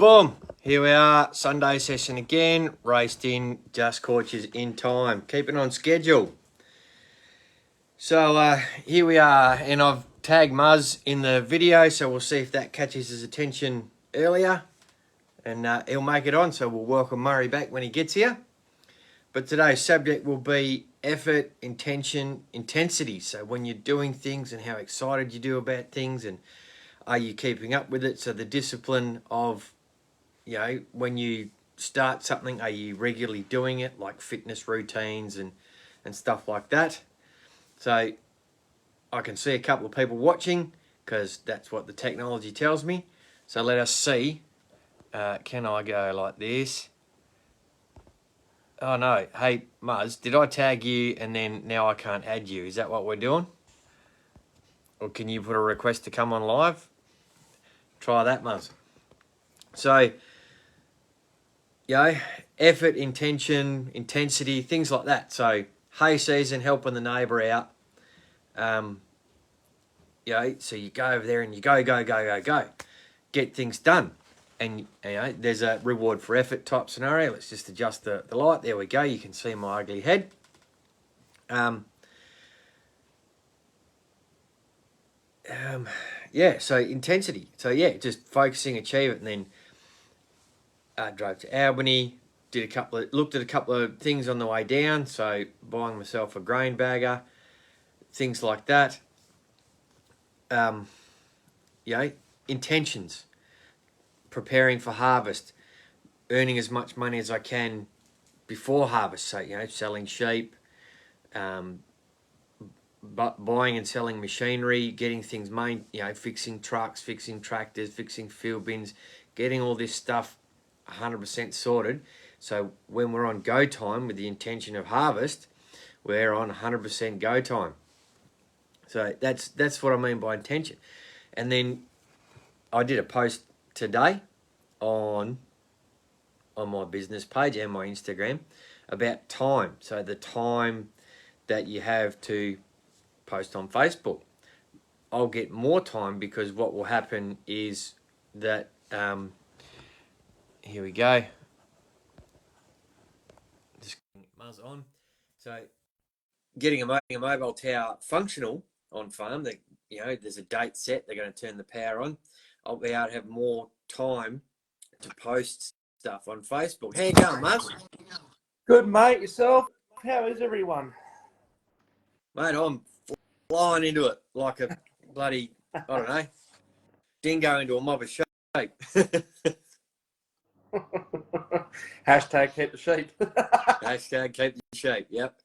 Boom, here we are, Sunday session again, raced in, just caught you in time, keeping on schedule. So here we are, and I've tagged Muzz in the video, so we'll see if that catches his attention earlier, and he'll make it on, so we'll welcome Murray back when he gets here. But today's subject will be effort, intention, intensity. So when you're doing things and how excited you do about things, and are you keeping up with it? So the discipline of, you know, when you start something, are you regularly doing it, like fitness routines and stuff like that? So I can see a couple of people watching because that's what the technology tells me. So let us see. Can I go like this? Oh no, hey Muzz, did I tag you and then now I can't add you? Is that what we're doing? Or can you put a request to come on live? Try that, Muzz. So, you know, effort, intention, intensity, things like that. So hay season, helping the neighbour out. You know, so you go over there and you go. Get things done. And, you know, there's a reward for effort type scenario. Let's just adjust the light. There we go. You can see my ugly head. Yeah, so intensity. So, yeah, just focusing, achieve it. And then drove to Albany, looked at a couple of things on the way down. So, buying myself a grain bagger, things like that. You know, intentions. Preparing for harvest, earning as much money as I can before harvest. So, you know, selling sheep, but buying and selling machinery, getting things made, you know, fixing trucks, fixing tractors, fixing field bins, getting all this stuff 100% sorted. So when we're on go time with the intention of harvest, we're on 100% go time. So that's what I mean by intention. And then I did a post today on my business page and my Instagram about time. So the time that you have to post on Facebook. I'll get more time because what will happen is that here we go. Just Muzz on. So getting a mobile tower functional on farm, that, you know, there's a date set, they're going to turn the power on. I'll be able to have more time to post stuff on Facebook. How you going, Muzz? Good, mate. Yourself? How is everyone? Mate, I'm flying into it like a bloody, I don't know, dingo into a mob of sheep. Hashtag keep the sheep. Hashtag keep the sheep, yep.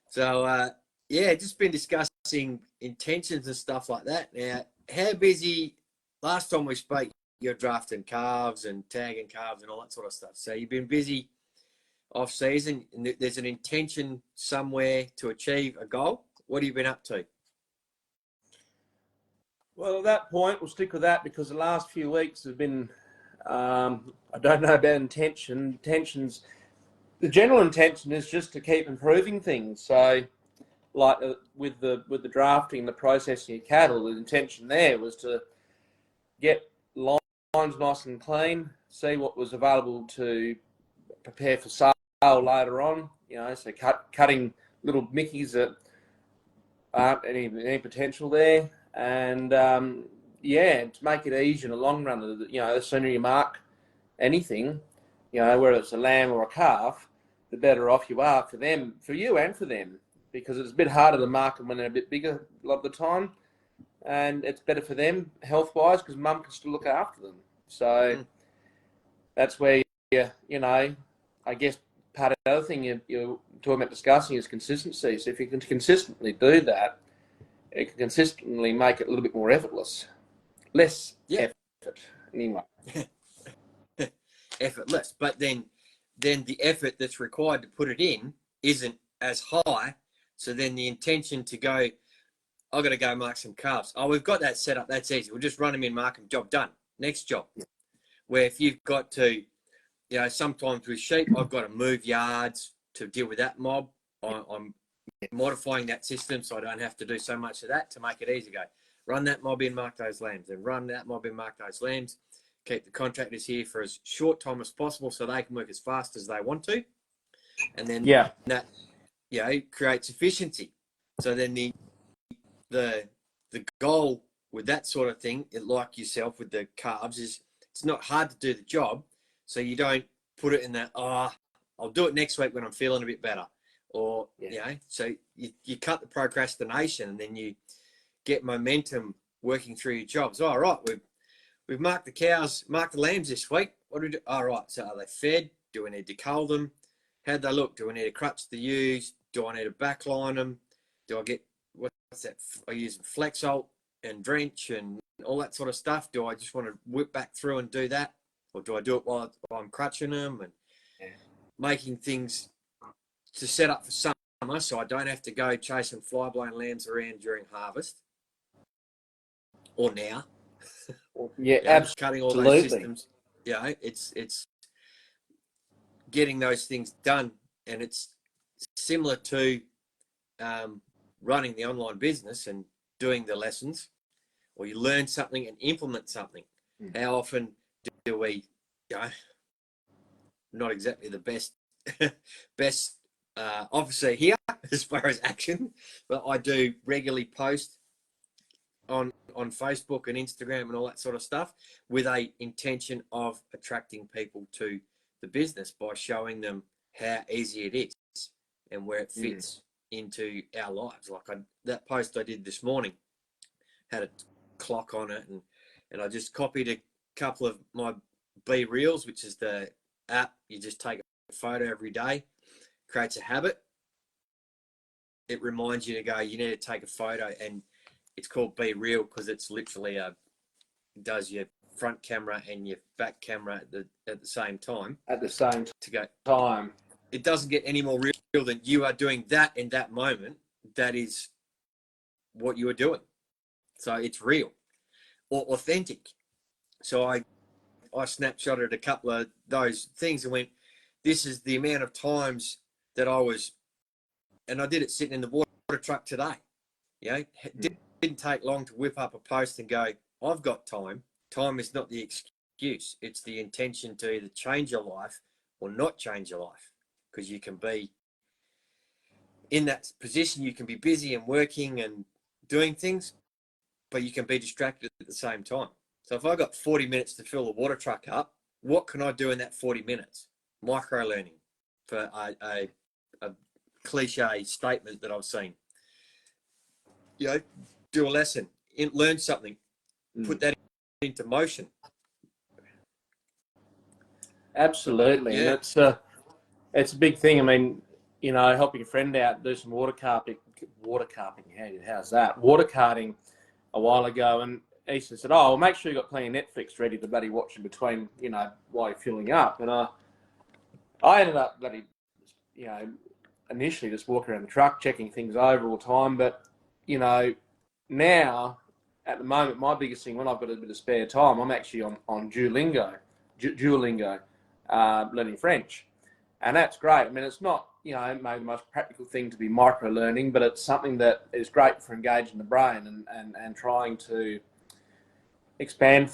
So, yeah, just been discussing intentions and stuff like that. Now, how busy, last time we spoke, you're drafting calves and tagging calves and all that sort of stuff. So you've been busy off season, and there's an intention somewhere to achieve a goal. What have you been up to? Well, at that point, we'll stick with that because the last few weeks have been, I don't know about intention. The general intention is just to keep improving things. So, like with the drafting, the processing of cattle, the intention there was to get lines nice and clean, see what was available to prepare for sale later on. You know, so cutting little mickeys that aren't any potential there, and yeah, to make it easy in the long run. You know, the sooner you mark anything, you know, whether it's a lamb or a calf, the better off you are for them, for you and for them, because it's a bit harder to mark them when they're a bit bigger a lot of the time, and it's better for them health-wise because mum can still look after them. So that's where you know, I guess part of the other thing you're talking about discussing is consistency. So if you can consistently do that, it can consistently make it a little bit more effortless. Less effort, anyway. Effortless. But then the effort that's required to put it in isn't as high. So then the intention to go, I've got to go mark some calves. Oh, we've got that set up. That's easy. We'll just run them in, mark them, job done. Next job. Where if you've got to, you know, sometimes with sheep, I've got to move yards to deal with that mob. I'm modifying that system so I don't have to do so much of that to make it easy. Go run that mob in, mark those lambs, and run that mob in, mark those lambs. keep the contractors here for as short time as possible so they can work as fast as they want to. And then that, creates efficiency. So then the goal with that sort of thing, like yourself with the carbs, is it's not hard to do the job. So you don't put it in that, I'll do it next week when I'm feeling a bit better. Or, so you cut the procrastination, and then you get momentum working through your jobs. All right, we've marked the cows, marked the lambs this week. What do we do? All right, so are they fed? Do we need to cull them? How'd they look? Do I need to crutch the ewes? Do I need to backline them? Do I get, what's that? I use Flexalt and drench and all that sort of stuff. Do I just want to whip back through and do that? Or do I do it while I'm crutching them and making things to set up for summer so I don't have to go chasing fly-blown lambs around during harvest or now? Yeah, absolutely. Cutting all those systems. It's getting those things done, and it's similar to running the online business and doing the lessons, or you learn something and implement something. How often do we, not exactly the best officer here as far as action, but I do regularly post on Facebook and Instagram and all that sort of stuff with a intention of attracting people to the business by showing them how easy it is and where it fits into our lives. Like that post I did this morning had a clock on it, and I just copied a couple of my Be Reels, which is the app. You just take a photo every day, creates a habit. It reminds you to go, you need to take a photo, and it's called Be Real because it's literally does your front camera and your back camera at the same time. At the same to go time. It doesn't get any more real than you are doing that in that moment. That is what you are doing. So it's real or authentic. So I snapshotted a couple of those things and went, this is the amount of times that I was, and I did it sitting in the water truck today. Didn't take long to whip up a post and go, I've got time. Time is not the excuse. It's the intention to either change your life or not change your life, because you can be in that position. You can be busy and working and doing things, but you can be distracted at the same time. So if I got 40 minutes to fill the water truck up, what can I do in that 40 minutes? Micro learning, for a cliche statement that I've seen. Do a lesson, learn something, put that into motion. Absolutely. And it's a big thing. I mean, helping a friend out do some water carting. How's that? Water carting a while ago, and he said, "Oh, well, make sure you got plenty of Netflix ready to bloody watch in between, while you're filling up." And I ended up bloody, initially just walking around the truck, checking things over all the time. But, now at the moment, my biggest thing when I've got a bit of spare time, I'm actually on Duolingo, learning French. And that's great. I mean, it's not, maybe the most practical thing to be micro learning, but it's something that is great for engaging the brain and trying to expand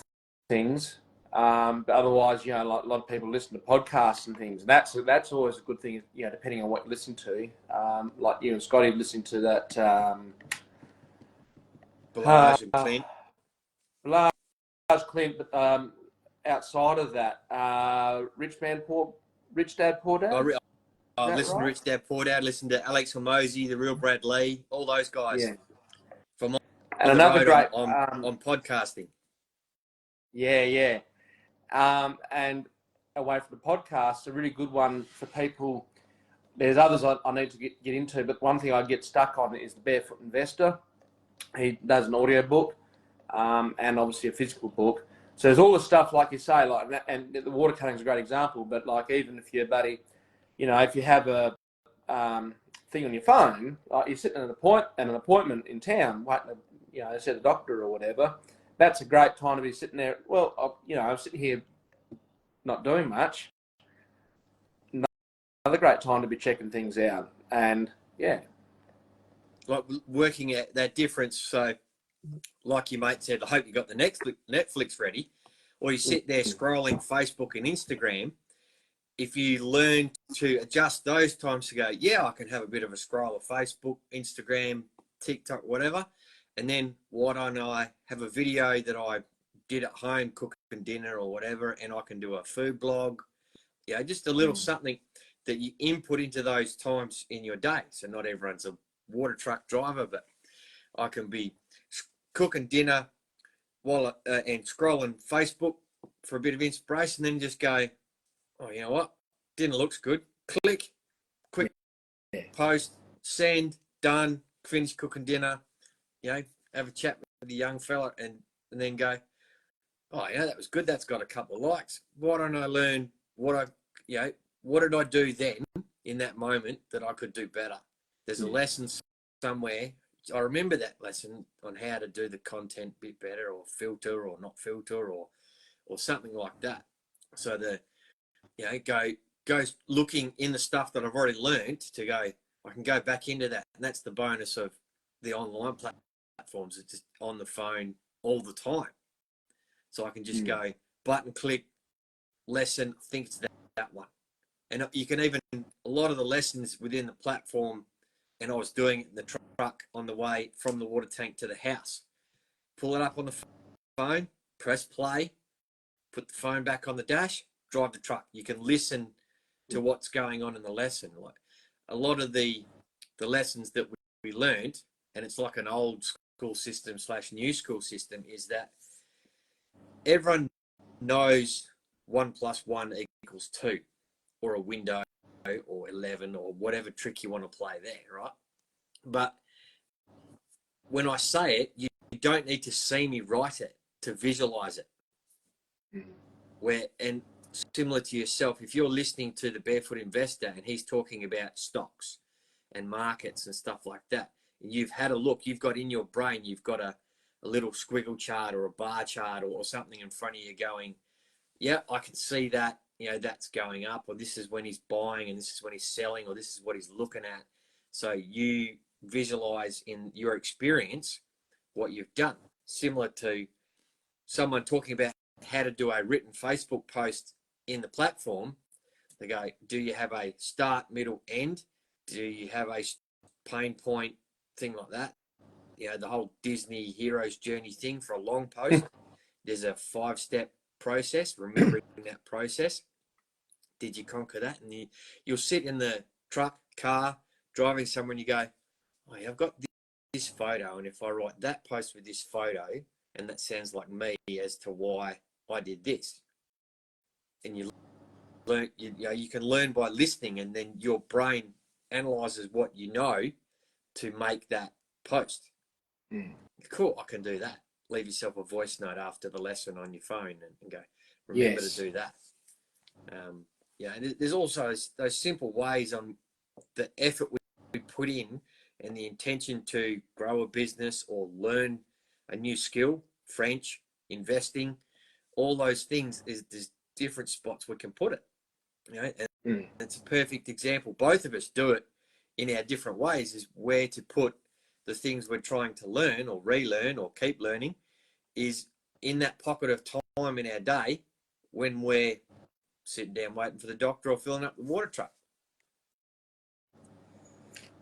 things. But otherwise, like a lot of people listen to podcasts and things. And that's always a good thing, depending on what you listen to. Like you and Scotty listening to that. Blage and Clint. Blage, Clint, but outside of that, Rich Dad Poor Dad. Listen to Rich Dad Poor Dad. Listen to Alex Hormozy, The Real Brad Lee, all those guys. Yeah. From and another great on podcasting. Yeah. And away from the podcast, a really good one for people. There's others I need to get into, but one thing I get stuck on is the Barefoot Investor. He does an audio book, and obviously a physical book. So there's all the stuff, like you say, like that, and the water cutting is a great example. But like, even if you're if you have a thing on your phone, like you're sitting at an appointment in town, waiting to, see the doctor or whatever, that's a great time to be sitting there. Well, I'm sitting here not doing much. Another great time to be checking things out. And like working at that difference. So like your mate said, I hope you got the Netflix ready. or you sit there scrolling Facebook and Instagram, if you learn to adjust those times to go, yeah, I can have a bit of a scroll of Facebook, Instagram, TikTok, whatever. And then why don't I have a video that I did at home, cooking dinner or whatever, and I can do a food blog, just a little something that you input into those times in your day. So not everyone's a water truck driver, but I can be cooking dinner while and scrolling Facebook for a bit of inspiration, then just go, oh, you know what? Dinner looks good. Click, quick post, send, done, finish cooking dinner, have a chat with the young fella and then go, oh, that was good. That's got a couple of likes. Why don't I learn what did I do then in that moment that I could do better? There's a lesson somewhere. I remember that lesson on how to do the content a bit better, or filter or not filter, or something like that. So goes looking in the stuff that I've already learned to go, I can go back into that. And that's the bonus of the online platforms. It's just on the phone all the time. So I can just go button click, lesson, I think it's that one. And you can even, a lot of the lessons within the platform, and I was doing it in the truck on the way from the water tank to the house. Pull it up on the phone, press play, put the phone back on the dash, drive the truck. You can listen to what's going on in the lesson. Like a lot of the lessons that we learned, and it's like an old school system / new school system, is that everyone knows 1 + 1 = 2, or a window, or 11, or whatever trick you want to play there, right? But when I say it, you don't need to see me write it to visualize it. And similar to yourself, if you're listening to the Barefoot Investor and he's talking about stocks and markets and stuff like that, and you've had a look, you've got in your brain, you've got a little squiggle chart or a bar chart or something in front of you going, yeah, I can see that, that's going up, or this is when he's buying and this is when he's selling, or this is what he's looking at. So you visualize in your experience what you've done. Similar to someone talking about how to do a written Facebook post in the platform. They go, do you have a start, middle, end? Do you have a pain point, thing like that? The whole Disney hero's journey thing for a long post. There's a 5-step process, remembering that process. Did you conquer that? And you'll sit in the truck, car, driving somewhere, and you go, oh, yeah, I've got this photo, and if I write that post with this photo, and that sounds like me as to why I did this. And you learn, you can learn by listening, and then your brain analyzes what you know to make that post. Cool, I can do that. Leave yourself a voice note after the lesson on your phone and go, remember to do that. There's also those simple ways on the effort we put in and the intention to grow a business or learn a new skill, French, investing, all those things. There's different spots we can put it. And it's a perfect example. Both of us do it in our different ways, is where to put the things we're trying to learn or relearn or keep learning is in that pocket of time in our day when we're sitting down waiting for the doctor or filling up the water truck.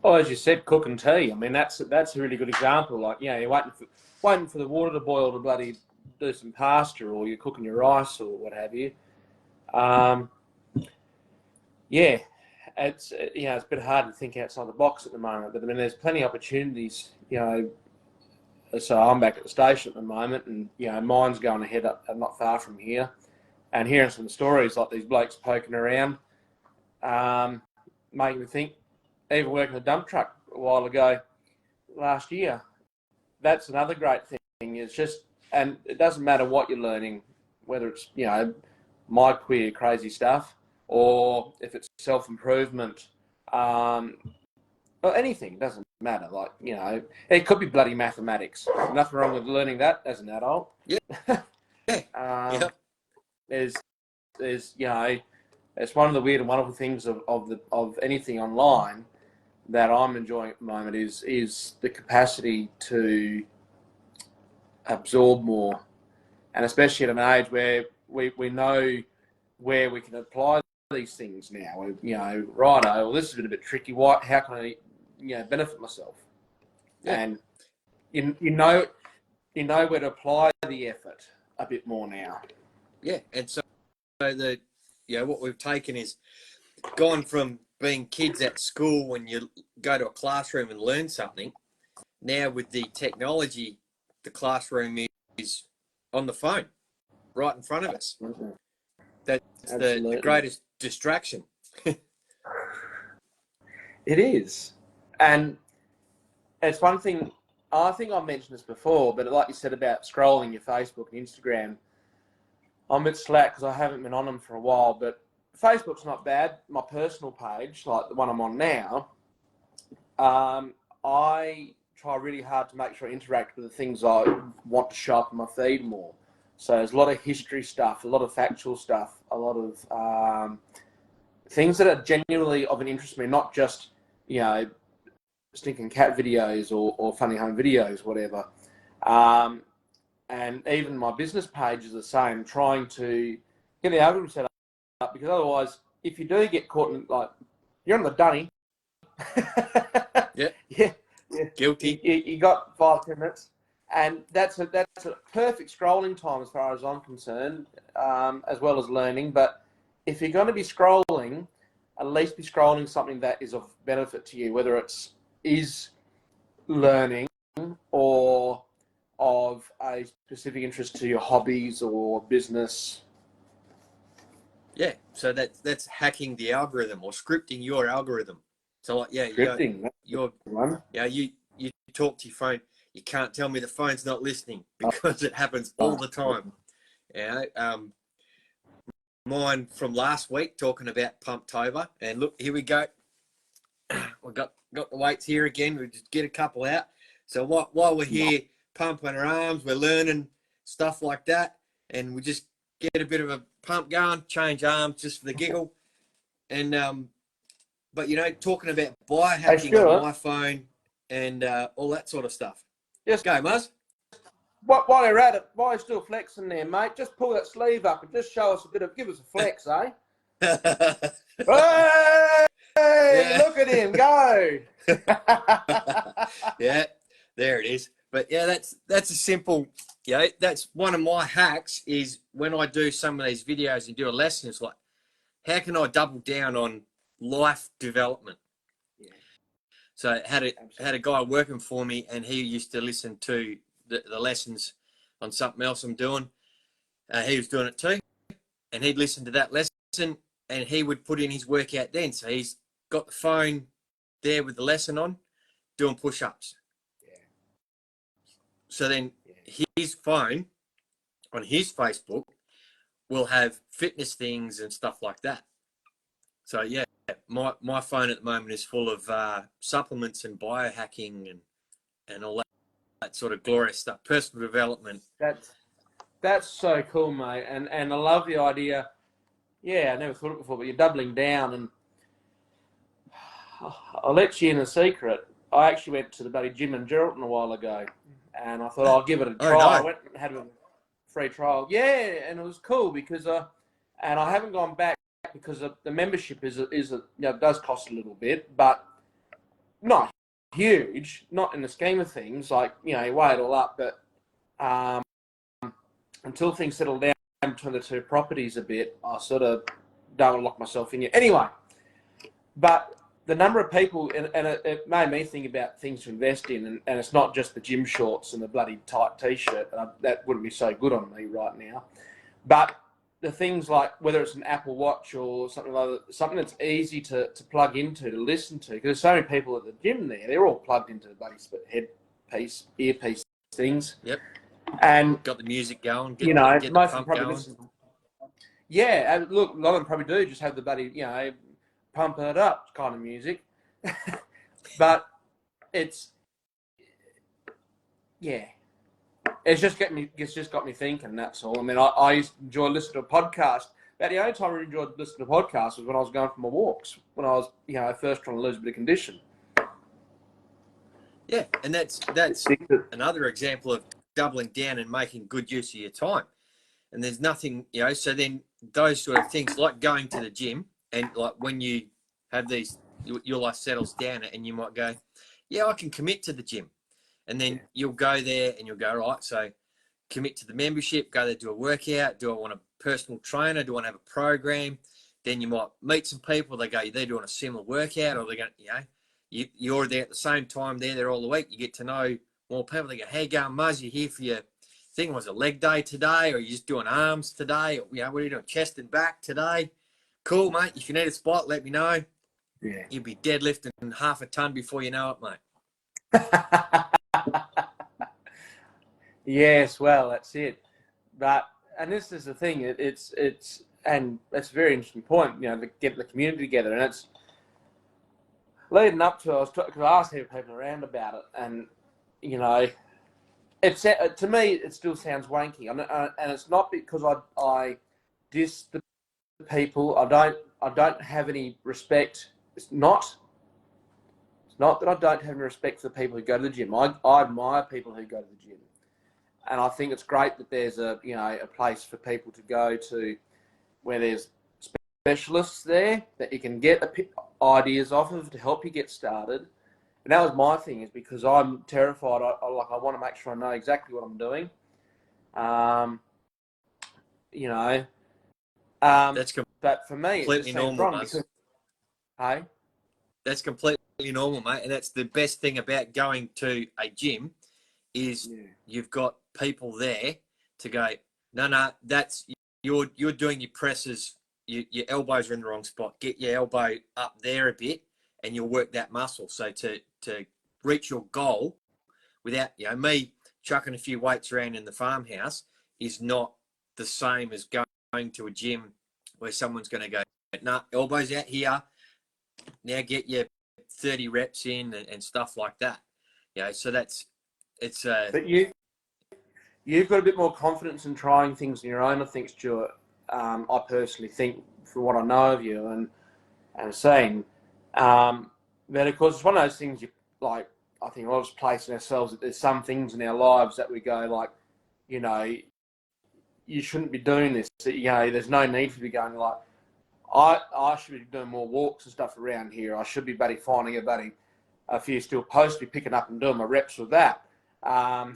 Oh, as you said, cooking tea. I mean, that's a really good example. Like, you're waiting for the water to boil to bloody do some pasta, or you're cooking your rice or what have you. It's it's a bit hard to think outside the box at the moment. But I mean, there's plenty of opportunities. So I'm back at the station at the moment, and mine's going ahead up not far from here, and hearing some stories like these blokes poking around, making me think. Even working a dump truck a while ago, last year, that's another great thing. It's just, and it doesn't matter what you're learning, whether it's my queer crazy stuff, or if it's self-improvement, or anything. It doesn't matter. Like it could be bloody mathematics. Nothing wrong with learning that as an adult. There's it's one of the weird and wonderful things of anything online that I'm enjoying at the moment is the capacity to absorb more and especially at an age where we know where we can apply these things now. You know, righto, well, this has been a bit tricky. How can I, benefit myself? Yeah. And you know where to apply the effort a bit more now. Yeah, and so what we've taken is gone from being kids at school when you go to a classroom and learn something. Now with the technology, the classroom is on the phone, right in front of us. That's the greatest distraction. It is. And it's one thing, I think I've mentioned this before, but like you said about scrolling your Facebook and Instagram, I'm a bit slack because I haven't been on them for a while, but Facebook's not bad. My personal page, like the one I'm on now, I try really hard to make sure I interact with the things I want to show up in my feed more. So there's a lot of history stuff, a lot of factual stuff, a lot of things that are genuinely of an interest to me, not just, stinking cat videos or funny home videos, whatever. And even my business page is the same, trying to get the algorithm set up, because otherwise, if you do get caught in, like, you're on the dunny. Yeah. Guilty. You got 5-10 minutes, and that's a perfect scrolling time as far as I'm concerned, as well as learning. But if you're going to be scrolling, at least be scrolling something that is of benefit to you, whether is learning or of a specific interest to your hobbies or business. Yeah, so that's hacking the algorithm or scripting your algorithm. So like, Scripting. you talk to your phone. You can't tell me the phone's not listening, because it happens all the time. Mine from last week talking about Pumptober, and look, here we go. We've got the weights here again. We just get a couple out. So while we're here pumping our arms, we're learning stuff like that, and we just get a bit of a pump going, change arms just for the giggle. And but talking about biohacking on my phone and all that sort of stuff. Just go, Muzz. While you're at it, while you're still flexing there, mate, just pull that sleeve up and just show us give us a flex, eh? Hey, look at him go! Yeah, there it is. But yeah, that's a simple. That's one of my hacks. Is when I do some of these videos and do a lesson, it's like, how can I double down on life development? Yeah. So I had a guy working for me, and he used to listen to the lessons on something else I'm doing. He was doing it too, and he'd listen to that lesson, and he would put in his workout then. So he's got the phone there with the lesson on, doing push-ups. Yeah. So then his phone on his Facebook will have fitness things and stuff like that. So yeah, my phone at the moment is full of supplements and biohacking and all that sort of glorious stuff, personal development. That's so cool, mate. And I love the idea. Yeah, I never thought it before, but you're doubling down. And I'll let you in a secret. I actually went to the bloody gym in Geraldton a while ago, and I thought I'll give it a try. I went and had a free trial. Yeah, and it was cool because and I haven't gone back because the membership does cost a little bit, but not huge, not in the scheme of things. Like, you weigh it all up, but until things settle down between the two properties a bit, I sort of don't lock myself in yet. Anyway, but the number of people, and it made me think about things to invest in, and it's not just the gym shorts and the bloody tight t-shirt. That wouldn't be so good on me right now. But the things like whether it's an Apple Watch or something like that, something that's easy to plug into, to listen to, because there's so many people at the gym there, they're all plugged into the bloody headpiece, earpiece things. Yep. And got the music going, get most the of them pump probably going. listen. Yeah, and look, a lot of them probably do just have the bloody, pumping it up kind of music. But it's just got me thinking, that's all. I mean, I used to enjoy listening to a podcast. About the only time I enjoyed listening to podcasts was when I was going for my walks, when I was, first trying to lose a bit of condition. Yeah, and that's another example of doubling down and making good use of your time. and there's nothing, you know. So then those sort of things, like going to the gym, and like when you have these, your life settles down, and you might go, yeah, I can commit to the gym, and then you'll go there and you'll go, right, so commit to the membership, go there, do a workout. Do I want a personal trainer? Do I want to have a program? Then you might meet some people. They go, they're doing a similar workout, or they're going, you know, you're there at the same time. They're there all the week. You get to know more people. They go, hey, going, Muzz, you here for your thing? Was it leg day today, or are you just doing arms today? Or, you know, what are you doing, chest and back today? Cool, mate. If you need a spot, let me know. Yeah. You'll be deadlifting half a ton before you know it, mate. Yes, well, that's it. But and this is the thing. It's and that's a very interesting point. You know, to get the community together, and it's leading up to. Because I asked people around about it, and you know, it's to me it still sounds wanky, and it's not because I diss the people. I don't have any respect. It's not that I don't have any respect for the people who go to the gym. I admire people who go to the gym. And I think it's great that there's a place for people to go to where there's specialists there that you can get ideas off of to help you get started. And that was my thing, is because I'm terrified. I want to make sure I know exactly what I'm doing. That's but for me, completely normal, mate. Hey? That's completely normal, mate. And that's the best thing about going to a gym is you've got people there to go, no, that's you're doing your presses, your elbows are in the wrong spot. Get your elbow up there a bit, and you'll work that muscle. So to reach your goal without, you know, me chucking a few weights around in the farmhouse is not the same as going to a gym where someone's going to go, nah, elbows out here, now get your 30 reps in and stuff like that. You know, so it's But you've got a bit more confidence in trying things on your own, I think, Stuart. I personally think, from what I know of you and seeing, but of course it's one of those things you like. I think a lot of us place in ourselves that there's some things in our lives that we go like, you know, you shouldn't be doing this. You know, there's no need for you going like, I should be doing more walks and stuff around here. I should be finding a few steel posts, be picking up and doing my reps with that. I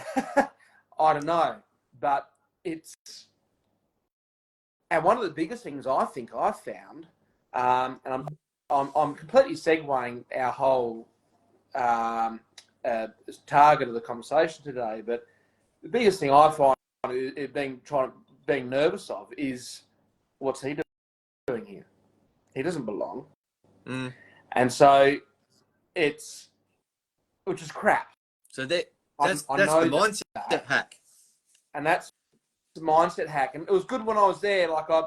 don't know, but and one of the biggest things I think I've found, and I'm completely segueing our whole target of the conversation today, but the biggest thing I find being nervous of is, what's he doing here? He doesn't belong, and so which is crap. So that's the mindset hack. And that's the mindset hack. And it was good when I was there. Like I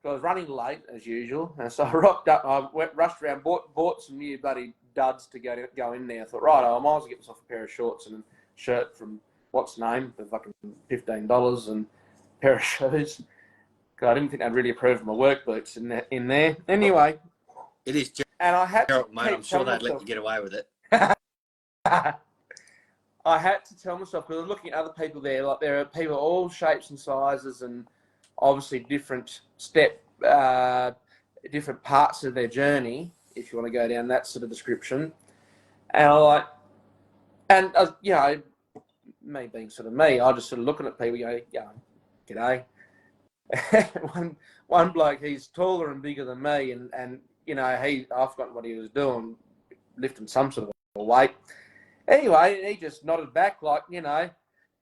was running late as usual, and so I rocked up. I rushed around, bought some new bloody duds to go in there. I thought, right, I might as well get myself a pair of shorts and a shirt from what's name for fucking $15 and a pair of shoes. I didn't think they'd really approve of my work boots in there. Anyway, it is. And I had to, mate, I'm sure they'd let you get away with it. I had to tell myself, because I was looking at other people there, like there are people of all shapes and sizes, and obviously different different parts of their journey, if you want to go down that sort of description. And you know, me being sort of me, I just sort of looking at people, go, yeah, g'day. one bloke, he's taller and bigger than me, and you know, I forgot what he was doing, lifting some sort of a weight. Anyway, he just nodded back like, you know,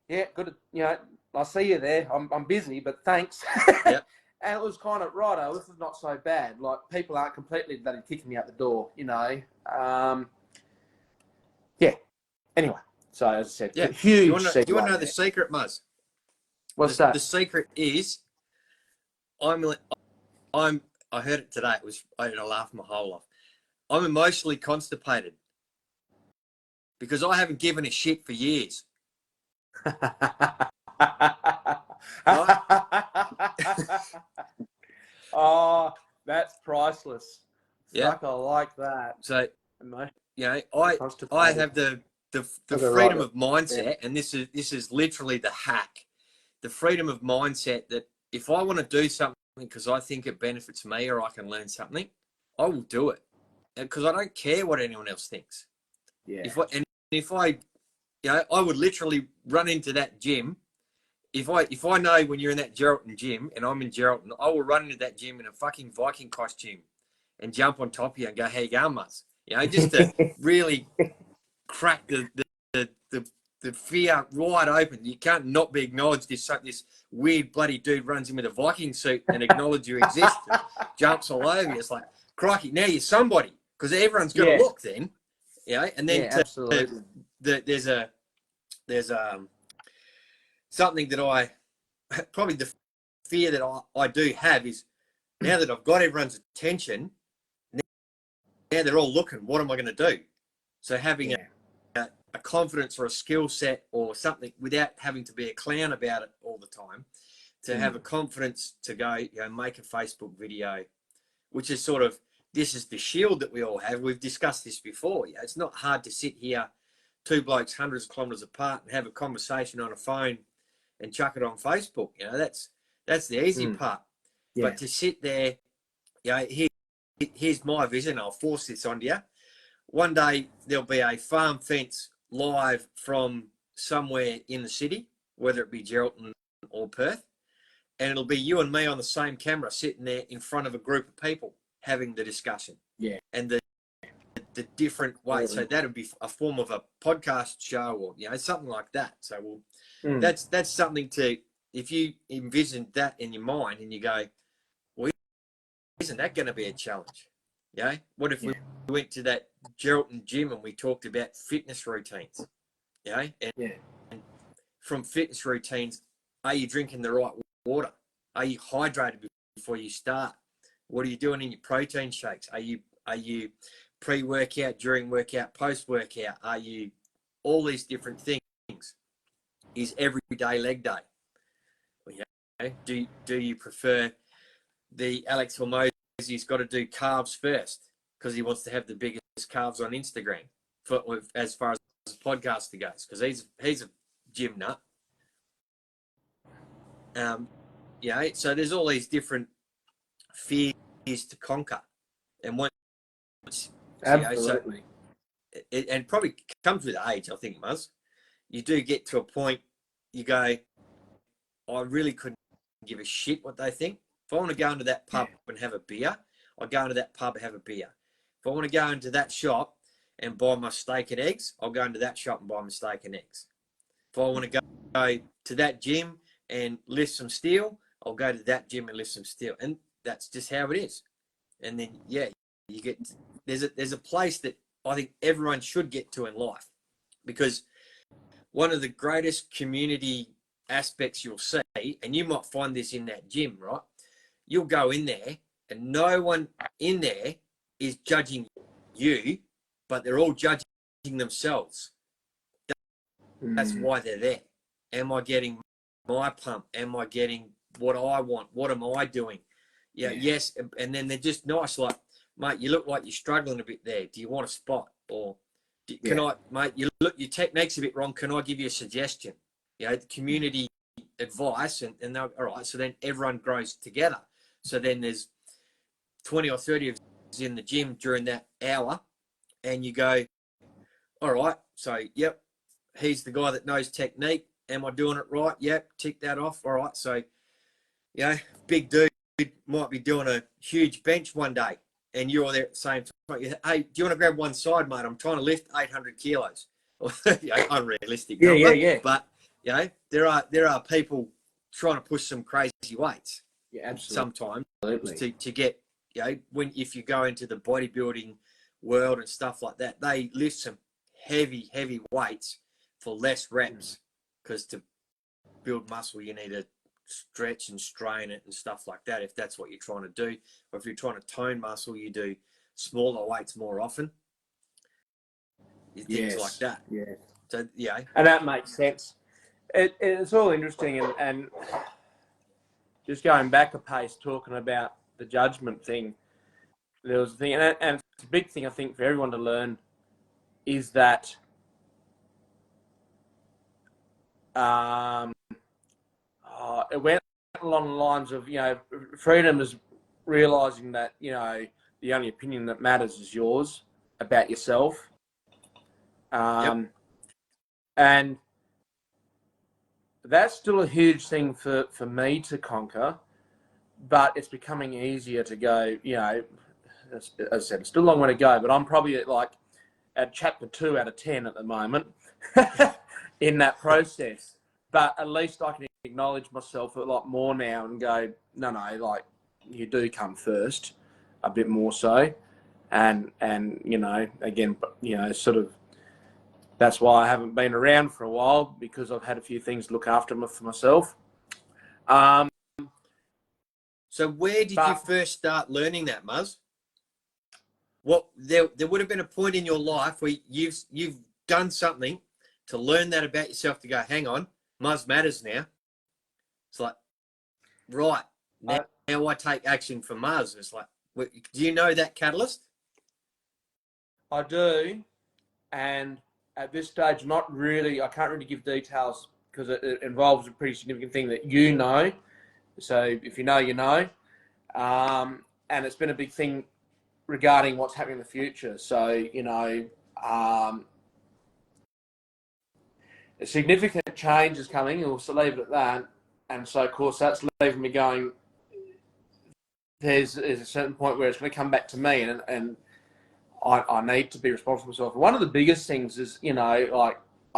yeah, good, you know, I see you there. I'm busy, but thanks. Yep. And it was kind of, righto, this is not so bad. Like, people aren't completely kicking me out the door, you know. Yeah. Anyway, so as I said, yeah. huge. Do you want to know the secret, Muzz? What's that? The secret is, I heard it today. I laughed my whole life. I'm emotionally constipated because I haven't given a shit for years. Oh, that's priceless. Yeah, Fuck, I like that. So, you know, I have the freedom of mindset, and this is literally the hack. the freedom of mindset that if I want to do something because I think it benefits me or I can learn something, I will do it because I don't care what anyone else thinks. Yeah. If I I would literally run into that gym. If I know when you're in that Geraldton gym and I'm in Geraldton, I will run into that gym in a fucking Viking costume and jump on top of you and go, "How you going, Muzz?" Just to really crack the fear right open. You can't not be acknowledged if this weird bloody dude runs in with a Viking suit and acknowledge you exist and jumps all over you. It's like, crikey, now you're somebody because everyone's got to look then. And then absolutely. There's something that probably the fear that I do have is now that I've got everyone's attention, now they're all looking, what am I going to do? So having a confidence or a skill set or something without having to be a clown about it all the time, to have a confidence to go, make a Facebook video, which is sort of, this is the shield that we all have. We've discussed this before. It's not hard to sit here, two blokes hundreds of kilometres apart and have a conversation on a phone and chuck it on Facebook. That's the easy part. But to sit there, here's my vision. I'll force this onto you. One day there'll be a farm fence live from somewhere in the city, whether it be Geraldton or Perth, and it'll be you and me on the same camera sitting there in front of a group of people having the discussion. And the different ways. So that would be a form of a podcast show or something like that. So that's something to, if you envision that in your mind and you go, well, isn't that going to be a challenge? What if we went to that Geraldton gym and we talked about fitness routines? And from fitness routines, are you drinking the right water? Are you hydrated before you start? What are you doing in your protein shakes? Are you pre-workout, during workout, post-workout? Are you all these different things? Is every day leg day? Do you prefer the Alex Hormozy? He's got to do carbs first because he wants to have the biggest calves on Instagram as far as the podcaster goes, because he's a gym nut. So there's all these different fears to conquer, and once absolutely, and probably comes with age, I think, Muzz. You do get to a point you go, I really couldn't give a shit what they think. If I want to go into that pub and have a beer, I'll go into that pub and have a beer. If I want to go into that shop and buy my steak and eggs, I'll go into that shop and buy my steak and eggs. If I want to go to that gym and lift some steel, I'll go to that gym and lift some steel. And that's just how it is. And then, you get, there's a place that I think everyone should get to in life, because one of the greatest community aspects you'll see, and you might find this in that gym, right? You'll go in there and no one in there is judging you, but they're all judging themselves. That's why they're there. Am I getting my pump? Am I getting what I want? What am I doing? Yes. And then they're just nice, like, mate, you look like you're struggling a bit there. Do you want a spot? Or can I, mate, your technique's a bit wrong. Can I give you a suggestion? The community advice, and they're all right. So then everyone grows together. So then there's 20 or 30 of us in the gym during that hour, and you go, all right, so, he's the guy that knows technique. Am I doing it right? Yep, tick that off. All right, so, big dude might be doing a huge bench one day, and you're there at the same time. Hey, do you want to grab one side, mate? I'm trying to lift 800 kilos. Unrealistic number, but there are people trying to push some crazy weights. Sometimes to get if you go into the bodybuilding world and stuff like that, they lift some heavy weights for less reps, because to build muscle you need to stretch and strain it and stuff like that, if that's what you're trying to do. Or if you're trying to tone muscle, you do smaller weights more often, things like that. So and that makes sense. It's all interesting, and just going back a pace, talking about the judgment thing, there was a thing, and it's a big thing I think for everyone to learn, is that it went along the lines of, freedom is realizing that, the only opinion that matters is yours about yourself. And that's still a huge thing for me to conquer, but it's becoming easier to go, as I said, it's still a long way to go, but I'm probably at chapter 2 out of 10 at the moment in that process. But at least I can acknowledge myself a lot more now and go, no, you do come first, a bit more so. And again, sort of, that's why I haven't been around for a while, because I've had a few things to look after for myself. So where did you first start learning that, Muzz? What there would have been a point in your life where you've done something to learn that about yourself, to go, hang on, Muzz matters now. It's like, right, now I take action for Muzz. It's like, do you know that catalyst? I do, and at this stage, not really. I can't really give details because it involves a pretty significant thing that you know. So if you know, you know. And it's been a big thing regarding what's happening in the future. So, a significant change is coming, and we'll leave it at that. And so, of course, that's leaving me going, there's a certain point where it's going to come back to me, and I need to be responsible for myself. One of the biggest things is, I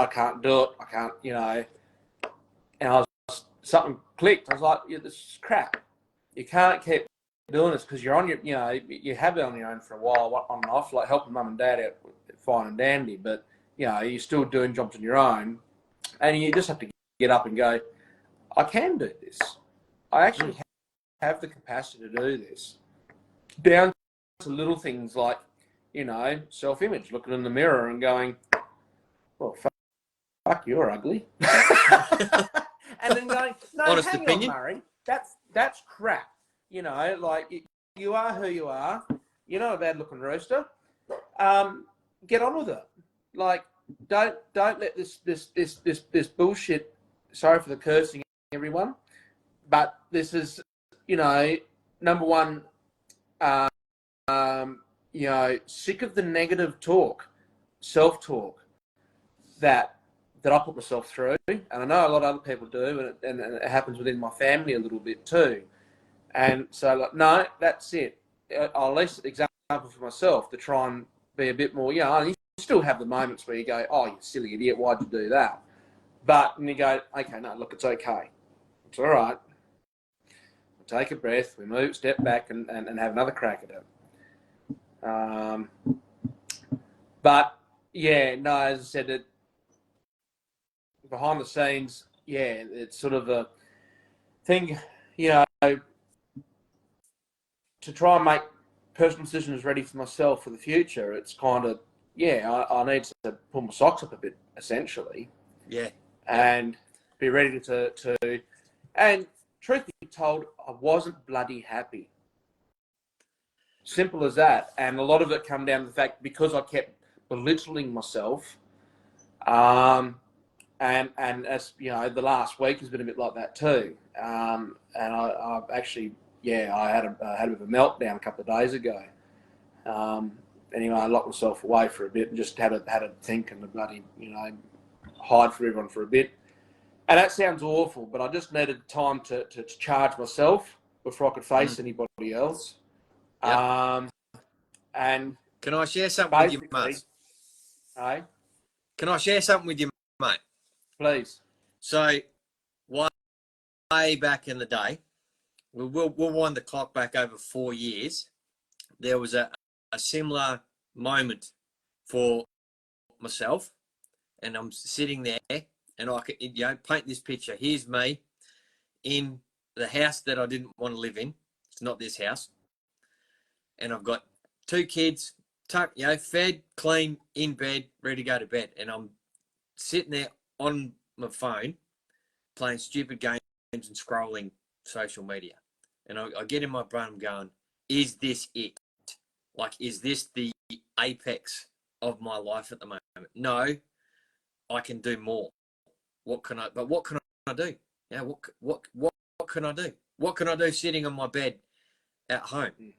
can't do it. I can't, and something clicked. I was like, this is crap. You can't keep doing this because you're on your, you have been on your own for a while, on and off, like helping mum and dad out, fine and dandy, but, you're still doing jobs on your own, and you just have to get up and go, I can do this. I actually have the capacity to do this. Down to little things like, self-image, looking in the mirror and going, well, fuck, you're ugly. And then going, no, honest hang opinion. on, Murray, that's crap. You are who you are. You're not a bad-looking rooster. Get on with it. Don't let this bullshit. Sorry for the cursing, everyone, but this is, number one. Sick of the negative talk, self-talk that I put myself through, and I know a lot of other people do, and it happens within my family a little bit too. And so, no, that's it. I'll at least example for myself to try and be a bit more, you still have the moments where you go, oh, you silly idiot, why'd you do that? But and you go, okay, no, look, it's okay. It's all right. We take a breath, we move, step back, and have another crack at it. But, yeah, no, as I said, behind the scenes, it's sort of a thing, to try and make personal decisions ready for myself for the future. It's kind of, I need to pull my socks up a bit, essentially. Yeah. And be ready to and truth be told, I wasn't bloody happy. Simple as that. And a lot of it come down to the fact, because I kept belittling myself, and as the last week has been a bit like that too. And I've actually, I had a bit of a meltdown a couple of days ago. Anyway, I locked myself away for a bit and just had a think and a bloody, hide from everyone for a bit. And that sounds awful, but I just needed time to charge myself before I could face anybody else. Yep. And can I share something with you, Muzz? Hey? Can I share something with you, mate? Please. So, way back in the day, we'll wind the clock back over 4 years. There was a similar moment for myself, and I'm sitting there, and I could, paint this picture. Here's me in the house that I didn't want to live in. It's not this house, and I've got 2 kids, fed, clean, in bed, ready to go to bed, and I'm sitting there on my phone playing stupid games and scrolling social media. And I get in my brain, I'm going, is this it? Is this the apex of my life at the moment? No, I can do more. What can I do? Yeah, what can I do? What can I do sitting on my bed at home? And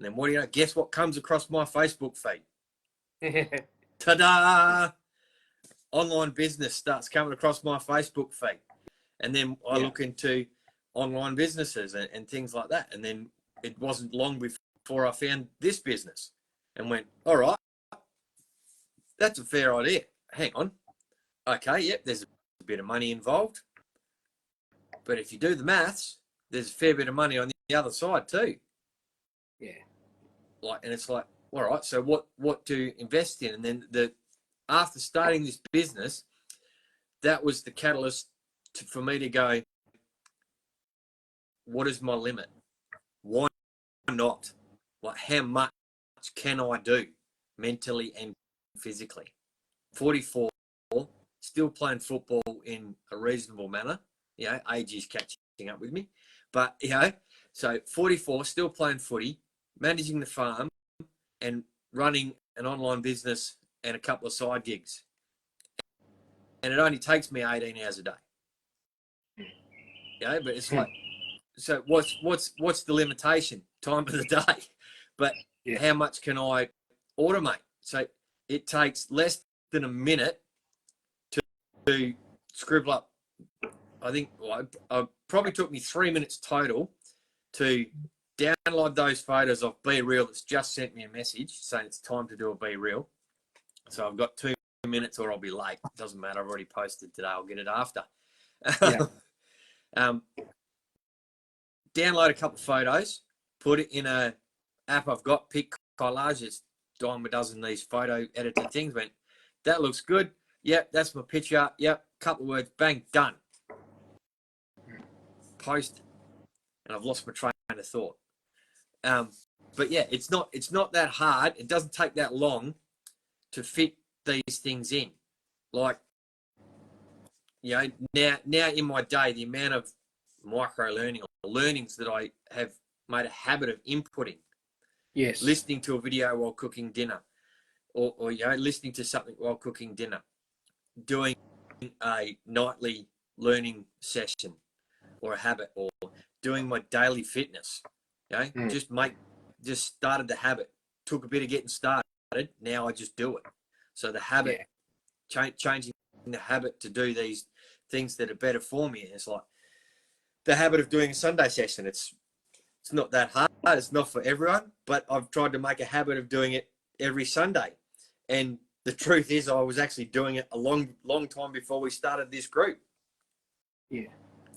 then what do you know? Guess what comes across my Facebook feed? Ta-da! Online business starts coming across my Facebook feed. And then I look into online businesses and things like that. And then it wasn't long before I found this business and went, all right, that's a fair idea. Hang on. Okay, yep, there's a bit of money involved. But if you do the maths, there's a fair bit of money on the other side too. Yeah. And it's like, all right, so what to invest in? And then after starting this business, that was the catalyst for me to go, what is my limit? Why not? Like, how much can I do mentally and physically? 44, still playing football in a reasonable manner. Age is catching up with me. But, so 44, still playing footy, managing the farm, and running an online business and a couple of side gigs. And it only takes me 18 hours a day. But it's like, so what's the limitation? Time of the day. But how much can I automate? So it takes less than a minute to scribble up. I think it probably took me 3 minutes total to download those photos of Be Real that's just sent me a message saying it's time to do a Be Real. So I've got 2 minutes or I'll be late. Doesn't matter. I've already posted today. I'll get it after. Download a couple of photos, put it in a app I've got, pick collage. It's dime a dozen these photo editing things. Went, that looks good. Yep, that's my picture. Yep, couple of words, bang, done. Post, and I've lost my train of thought. But yeah, it's not that hard. It doesn't take that long to fit these things in. Like, now in my day, the amount of micro learning or learnings that I have made a habit of inputting. Yes. Listening to a video while cooking dinner, or listening to something while cooking dinner, doing a nightly learning session or a habit, or doing my daily fitness. Just started the habit. Took a bit of getting started. Now I just do it. So the habit, changing the habit to do these things that are better for me. It's like the habit of doing a Sunday session. It's not that hard. It's not for everyone, but I've tried to make a habit of doing it every Sunday. And the truth is, I was actually doing it a long time before we started this group. Yeah,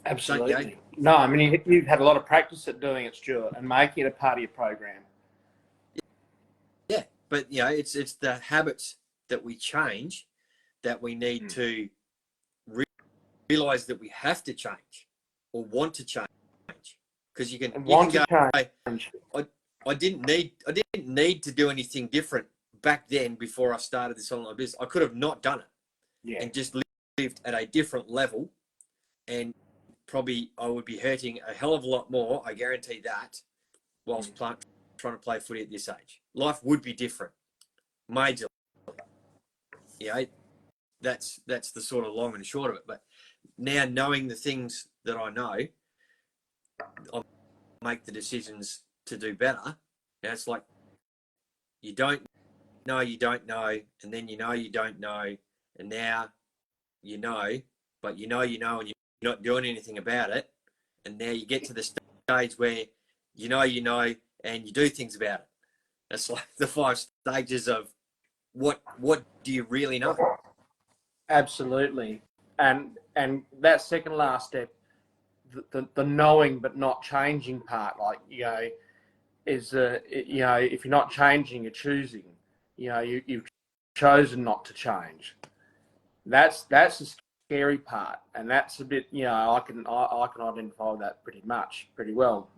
absolutely. No, I mean, you've had a lot of practice at doing it, Stuart, and making it a part of your program. Yeah, but it's the habits that we change that we need to realize that we have to change or want to change. Because you can go, I didn't need to do anything different back then before I started this online business. I could have not done it and just lived at a different level, and probably I would be hurting a hell of a lot more. I guarantee that. Whilst trying to play footy at this age, life would be different, majorly. That's the sort of long and short of it. But now, knowing the things that I know, I'll make the decisions to do better. It's like you don't know, and then you don't know, and now you know, but you know, and you're not doing anything about it. And now you get to the stage where you know, and you do things about it. That's like the 5 stages of what do you really know? Absolutely. And that second last step, the knowing but not changing part, is if you're not changing, you're choosing. You've chosen not to change. That's the scary part, and that's a bit. I can identify that pretty well.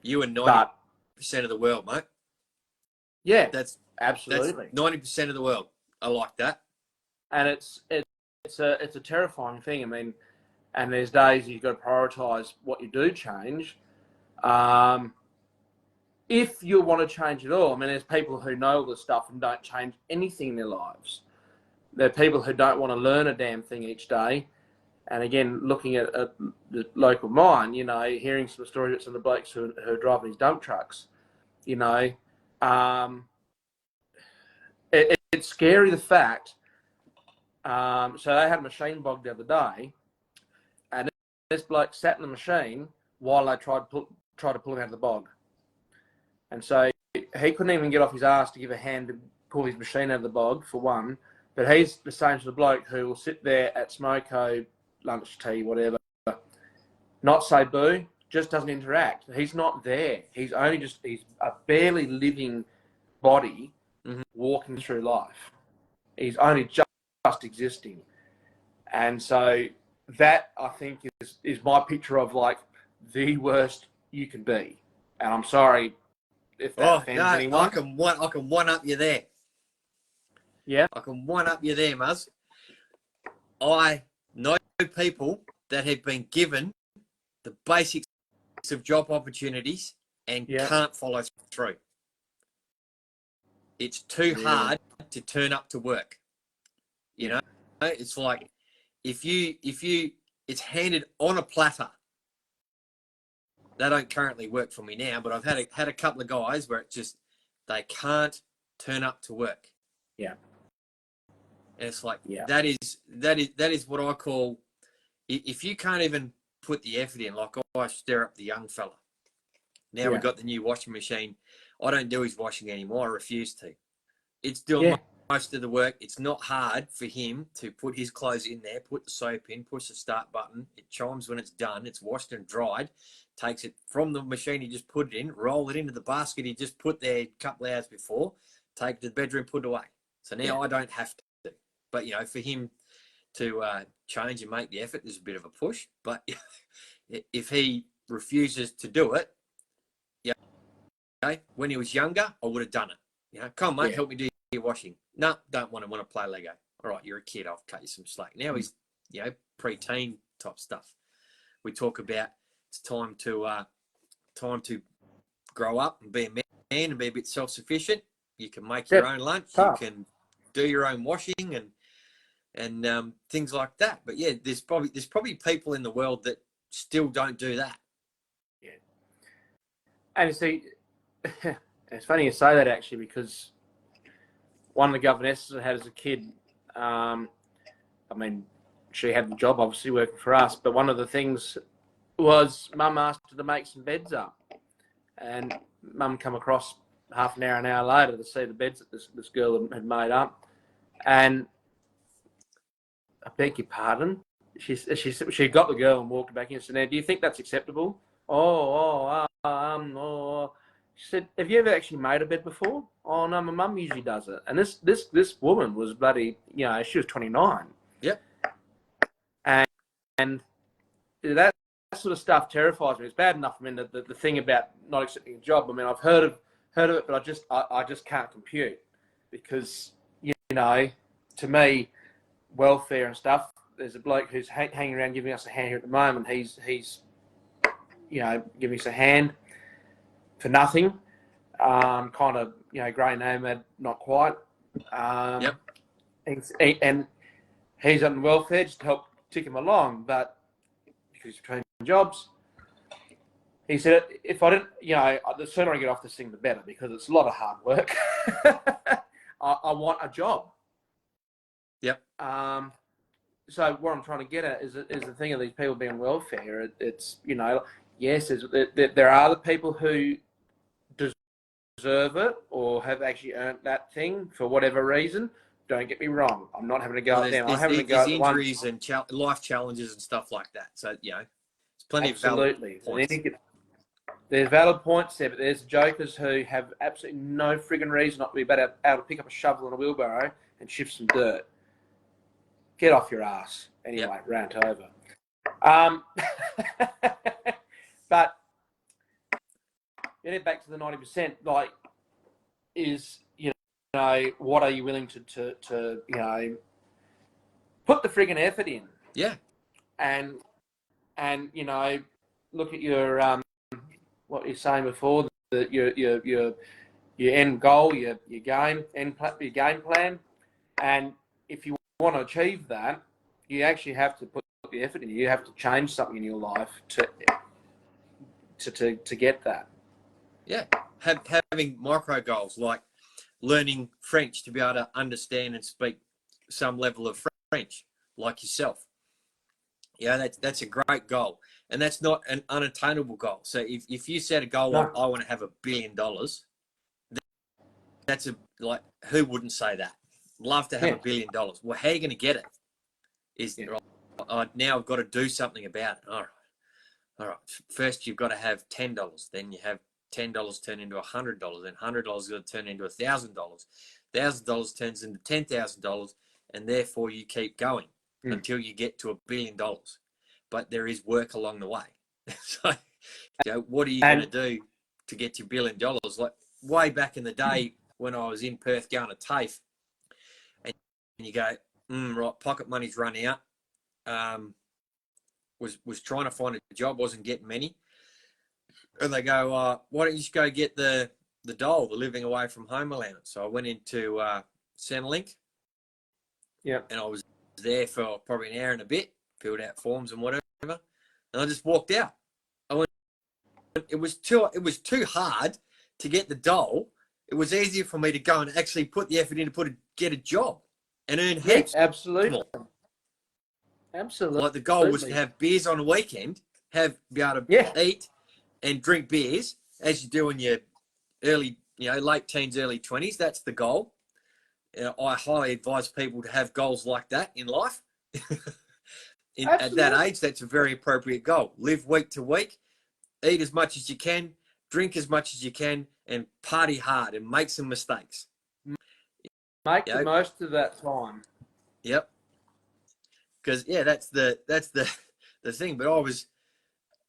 You are 90% of the world, mate. Yeah, that's absolutely 90% of the world. I like that. And it's a terrifying thing. I mean, and there's days you've got to prioritise what you do change. If you want to change it all, I mean, there's people who know all this stuff and don't change anything in their lives. There are people who don't want to learn a damn thing each day, And again, looking at the local mine, you know, hearing some stories of some of the blokes who are driving these dump trucks, you know, it's scary, the fact. So they had a machine bog the other day, and this bloke sat in the machine while they tried to pull him out of the bog. And so he couldn't even get off his ass to give a hand to pull his machine out of the bog, for one. But he's the same as the bloke who will sit there at smoko, lunch, tea, whatever, not say boo, just doesn't interact. He's not there. He's a barely living body walking through life. He's only just existing. And so that, I think, is my picture of like the worst you can be. And I'm sorry if that offends anyone. I can one up you there. Yeah. I can one up you there, Muzz. I know people that have been given the basics of job opportunities and can't follow through. It's too hard to turn up to work. You know, it's like if it's handed on a platter. They don't currently work for me now, but I've had a couple of guys where it's just they can't turn up to work. Yeah. And it's like that is what I call, if you can't even put the effort in, like I stir up the young fella. Now we've got the new washing machine. I don't do his washing anymore. I refuse to. It's doing most of the work. It's not hard for him to put his clothes in there, put the soap in, push the start button. It chimes when it's done. It's washed and dried. Takes it from the machine he just put it in, roll it into the basket he just put there a couple of hours before, take it to the bedroom, put it away. So now I don't have to. But, you know, for him to change and make the effort, there's a bit of a push. But if he refuses to do it, when he was younger, I would have done it. You know, come on, mate, help me do your washing. No, don't want to play Lego. All right, you're a kid. I'll cut you some slack. Now he's, you know, pre-teen type stuff. We talk about it's time to grow up and be a man and be a bit self-sufficient. You can make your own lunch. You can do your own washing and things like that. But yeah, there's probably people in the world that still don't do that. Yeah. And you see, it's funny you say that, actually, because one of the governesses I had as a kid, I mean, she had the job obviously working for us, but one of the things was Mum asked her to make some beds up, and Mum come across half an hour later to see the beds that this girl had made up, and I beg your pardon, she got the girl and walked back in and said, "Now, do you think that's acceptable?" She said, "Have you ever actually made a bed before?" "Oh no, my mum usually does it." And this woman was bloody, you know, she was 29. Yep. And that sort of stuff terrifies me. It's bad enough. I mean, the thing about not accepting a job. I mean, I've heard of it, but I just can't compute, because, you know, to me, welfare and stuff. There's a bloke who's hanging around giving us a hand here at the moment. He's you know, giving us a hand for nothing. Kind of, you know, grey nomad, not quite. And he's on welfare just to help tick him along, but because he's between jobs, he said, if I didn't, you know, the sooner I get off this thing, the better, because it's a lot of hard work. I want a job. Yep. So what I'm trying to get at is the thing of these people being on welfare. It's, you know, yes, there are the people who deserve it or have actually earned that thing for whatever reason. Don't get me wrong. I'm not having to go at them. I'm having to go at the injuries and life challenges and stuff like that. So, you know, there's plenty of valid points. There's valid points there, but there's jokers who have absolutely no frigging reason not to be able to pick up a shovel and a wheelbarrow and shift some dirt. Get off your ass. Anyway, rant over. But getting back to the 90%, like, is, you know, what are you willing to you know, put the frigging effort in? Yeah. And you know, look at your what you're saying before, that your end goal, your game plan, and if you want to achieve that, you actually have to put put the effort in. You have to change something in your life to get that. Yeah, having micro goals like learning French to be able to understand and speak some level of French, like yourself. Yeah, that's a great goal, and that's not an unattainable goal. So if you set a goal of I want to have $1 billion, that's like, who wouldn't say that? Love to have $1 billion. Well, how are you going to get it? Now I've got to do something about it. All right. First, you've got to have $10. Then you have $10 turn into $100. Then $100 got to turn into $1,000. $1,000 turns into $10,000, and therefore you keep going until you get to $1 billion. But there is work along the way. So, what are you going to do to get to $1 billion? Like way back in the day when I was in Perth going to TAFE, and you go, right, pocket money's run out. Was trying to find a job, wasn't getting many. And they go, why don't you just go get the dole, the living away from home allowance? So I went into Centrelink. Yeah. And I was there for probably an hour and a bit, filled out forms and whatever. And I just walked out. It was too hard to get the dole. It was easier for me to go and actually put the effort in to get a job and earn heaps. Absolutely. More. Absolutely. Like the goal was to have beers on a weekend, be able to eat and drink beers as you do in your early, late teens, early 20s. That's the goal. I highly advise people to have goals like that in life. At that age, that's a very appropriate goal. Live week to week, eat as much as you can, drink as much as you can, and party hard and make some mistakes. Make the most of that time. Yep. Because that's the thing. But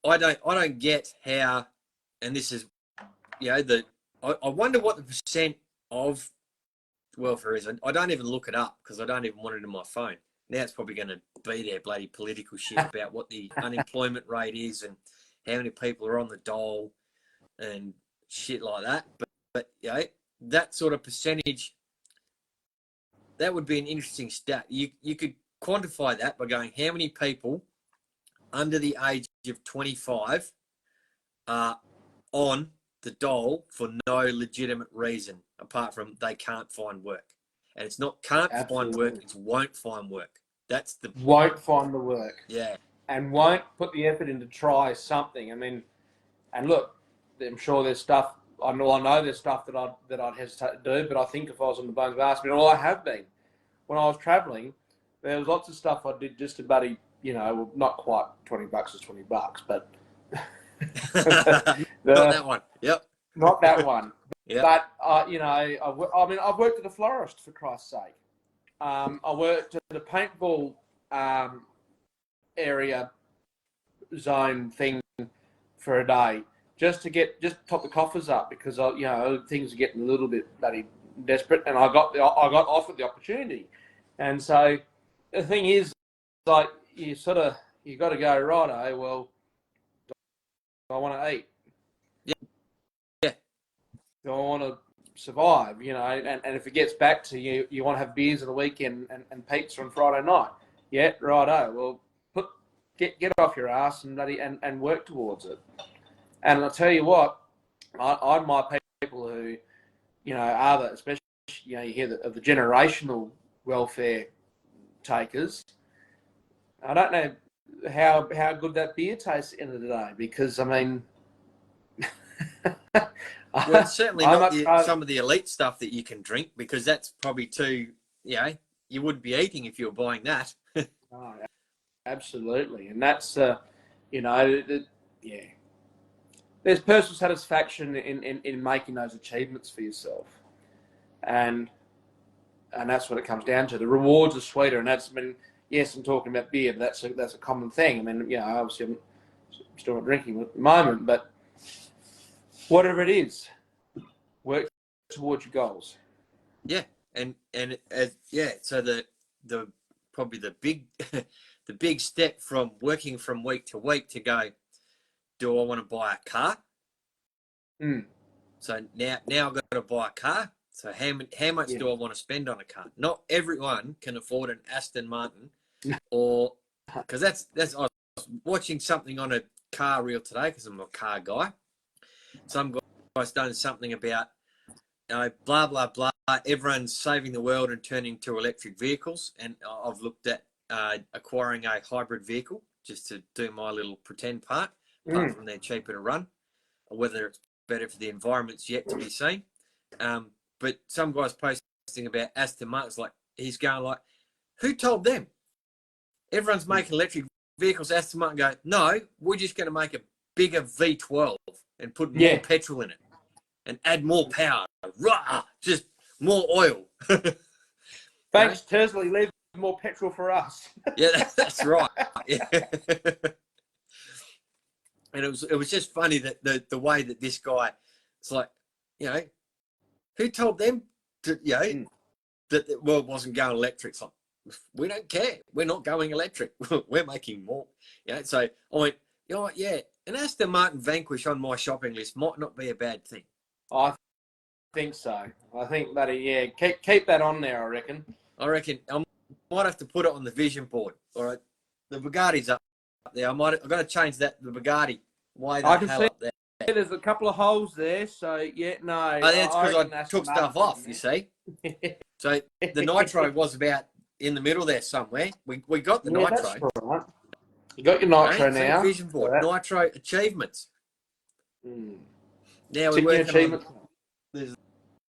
I don't get how, and this is, I wonder what the percent of welfare is. I don't even look it up because I don't even want it in my phone. Now it's probably going to be there, bloody political shit about what the unemployment rate is and how many people are on the dole and shit like that. But that sort of percentage, that would be an interesting stat. You could quantify that by going, how many people under the age of 25 are on the dole for no legitimate reason apart from they can't find work. And it's not can't find work, it's won't find work. That's the won't find the work. Yeah. And won't put the effort in to try something. I mean, and look, I'm sure there's stuff, I know there's stuff that I'd hesitate to do, but I think if I was on the bones of asking, and I have been, when I was traveling, there was lots of stuff I did just to buddy, not quite $20 is $20, but not that one. Yep. Not that one. Yep. But I've worked at a florist, for Christ's sake. I worked at a paintball area zone thing for a day just to top the coffers up because things are getting a little bit bloody desperate, and I got offered the opportunity. And so the thing is, like, you got to go, righto, well, do I want to eat? Yeah. Do I want to survive? And if it gets back to you want to have beers on the weekend and pizza on Friday night. Yeah, righto. Well, get off your ass and work towards it. And I'll tell you what, I admire people who, are especially, you hear of the generational welfare takers. I don't know how good that beer tastes at the end of the day, because I mean, well, it's certainly not some of the elite stuff that you can drink, because that's probably too, you wouldn't be eating if you were buying that. Oh, absolutely. And that's, there's personal satisfaction in making those achievements for yourself. And that's what it comes down to. The rewards are sweeter. And that's, yes, I'm talking about beer, but that's a common thing. I mean, obviously I'm still not drinking at the moment, but whatever it is, work towards your goals. Yeah. So the probably the big the big step from working from week to week to go, do I want to buy a car? So now I've got to buy a car. So how much do I want to spend on a car? Not everyone can afford an Aston Martin or because that's I was watching something on a car reel today because I'm a car guy. Some guy's done something about blah blah blah. Everyone's saving the world and turning to electric vehicles, and I've looked at acquiring a hybrid vehicle just to do my little pretend part. Apart from they're cheaper to run, or whether it's better for the environment's yet to be seen. But some guy's posting about Aston Martin's like he's going like, who told them? Everyone's making electric vehicles. Aston Martin go, no, we're just going to make a bigger V12 and put more petrol in it and add more power. Rah, just more oil. Thanks, Tesla. Leave more petrol for us. Yeah, that's right. Yeah. And it was just funny that the way that this guy, it's like, who told them to, that the world wasn't going electric? It's like, we don't care. We're not going electric. We're making more. So I went, you know what? Yeah, an Aston Martin Vanquish on my shopping list might not be a bad thing. I think so. I think that, keep that on there, I reckon. I might have to put it on the vision board. All right. The Bugatti's up there. I've got to change that. The Bugatti. Why the hell up there? There's a couple of holes there. So, no. Oh, that's because I took stuff off, you see. So the nitro was about in the middle there somewhere. We got the nitro. That's right. You got your nitro now. So vision board. Nitro achievements. Now we're working on, there's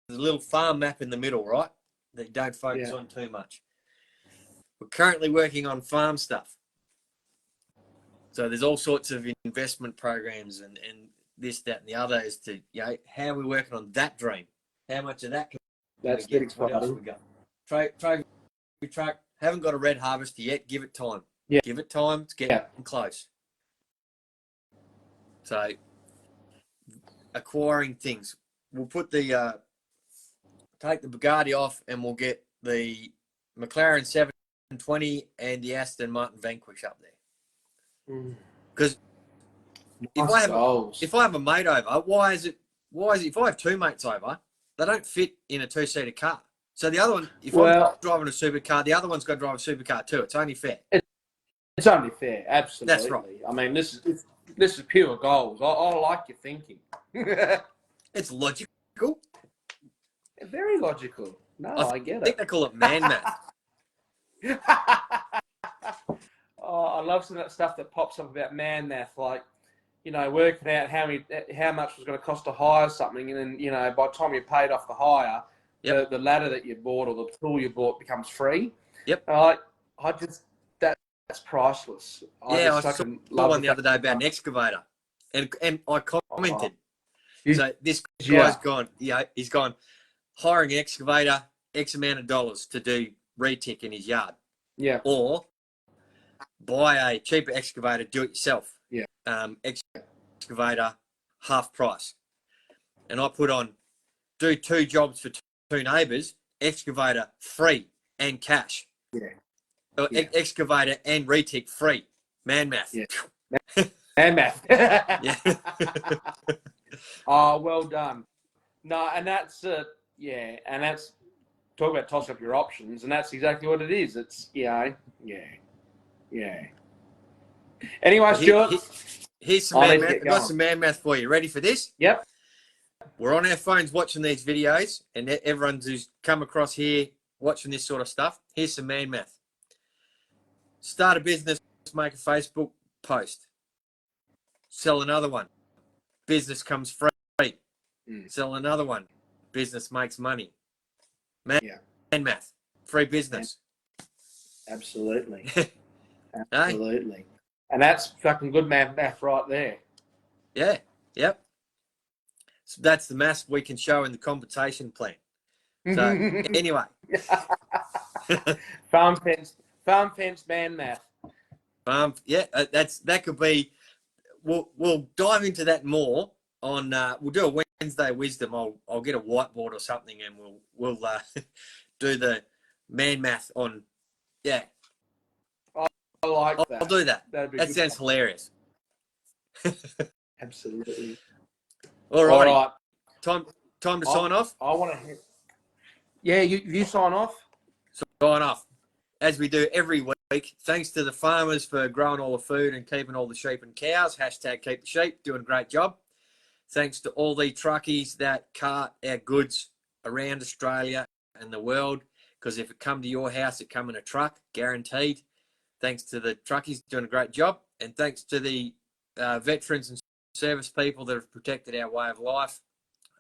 a little farm map in the middle, right? That you don't focus on too much. We're currently working on farm stuff. So there's all sorts of investment programs and this, that, and the other as to, how are we working on that dream? How much of that can That's we get? exciting. What else we got? Trophy truck, haven't got a red harvester yet. Give it time. Yeah. Give it time. It's getting close. So acquiring things. We'll put the take the Bugatti off and we'll get the McLaren 720 and the Aston Martin Vanquish up there. Because if I have a mate over, why is it if I have two mates over, they don't fit in a two-seater car. So the other one, if I'm driving a supercar, the other one's got to drive a supercar too. It's only fair. It's only fair, absolutely. That's right. I mean, this is pure goals. I like your thinking. It's logical. Very logical. No, I get it. I think they call it man math. I love some of that stuff that pops up about man math, like, working out how much was going to cost to hire something, and then, by the time you paid off the hire, the ladder that you bought or the tool you bought becomes free. Yep. That's priceless. I saw one the other day about an excavator, and I commented. So this guy's gone, he's gone hiring an excavator, X amount of dollars to do retic in his yard. Yeah. Or buy a cheaper excavator, do it yourself. Yeah. Excavator, half price. And I put on, do 2 jobs for 2 neighbours, excavator free and cash. Yeah. Excavator and retic free. Man math. Yeah. Man math. Yeah. Oh, well done. No, and that's and that's talk about toss up your options, and that's exactly what it is. It's yeah. Anyway, Stuart, here's some man math. I've got some man math for you. Ready for this? Yep. We're on our phones watching these videos, and everyone who's come across here watching this sort of stuff, here's some man math. Start a business, make a Facebook post. Sell another one. Business comes free. Sell another one. Business makes money. Man math. Free business. Absolutely. Absolutely. And that's fucking good man math right there. Yeah. Yep. So that's the maths we can show in the compensation plan. So anyway. Farm fence man math. That could be. We'll dive into that more on. We'll do a Wednesday wisdom. I'll get a whiteboard or something, and we'll do the man math on. Yeah. I like that. I'll do that. That sounds hilarious. Absolutely. All right. Time to sign off. I want to. Yeah, you sign off. Sign off, as we do every week. Thanks to the farmers for growing all the food and keeping all the sheep and cows. Hashtag keep the sheep, doing a great job. Thanks to all the truckies that cart our goods around Australia and the world, because if it come to your house, it come in a truck, guaranteed. Thanks to the truckies doing a great job. And thanks to the veterans and service people that have protected our way of life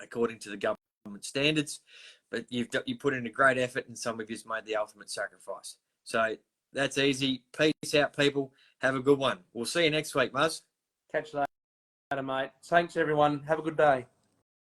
according to the government standards. But you put in a great effort, and some of you's made the ultimate sacrifice. So that's easy. Peace out, people. Have a good one. We'll see you next week, Muzz. Catch you later, mate. Thanks, everyone. Have a good day.